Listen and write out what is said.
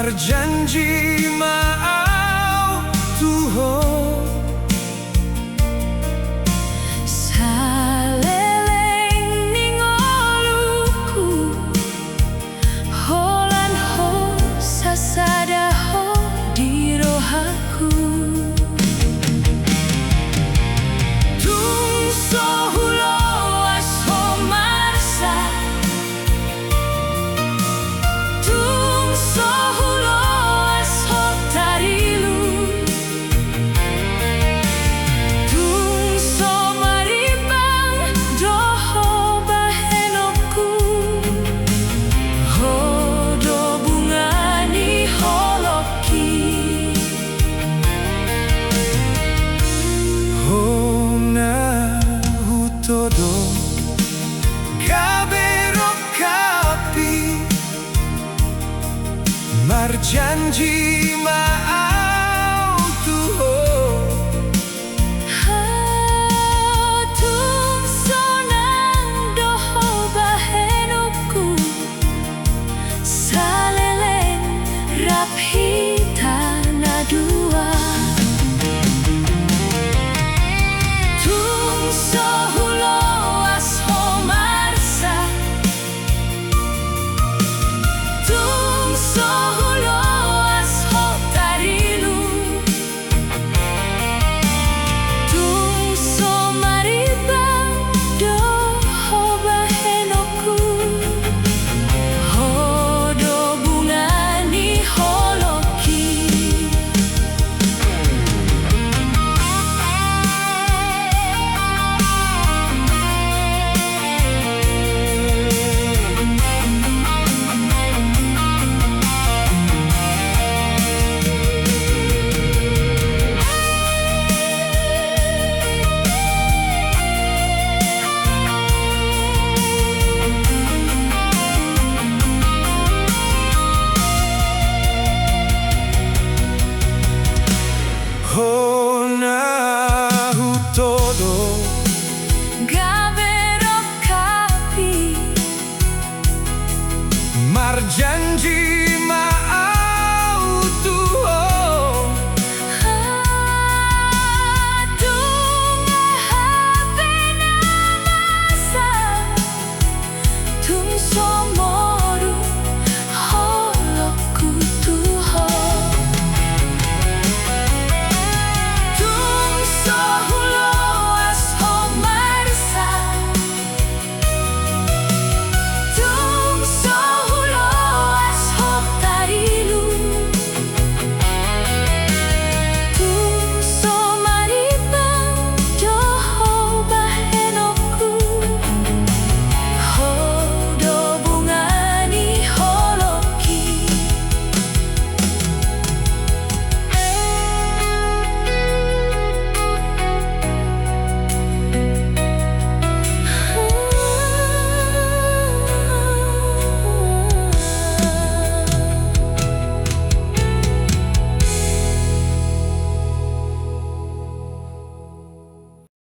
Marjanji mau Tuhan saleleng ning oluku holan ho sasada ho di rohaku tungso hulo aso marsa tungso hulo aso tarilu tungso maribang doho bahenoku hodo bungani holoki hona hutodo kabero kapi marjanji mau Tuhan tungso nang doho bahenoku saleleng raphita na dua tungso hulo aso marsa tungso hulo aso tarilu tungso maribang doho bahenoku hodo bungani holoki hona hutodo gavero kapi marjanji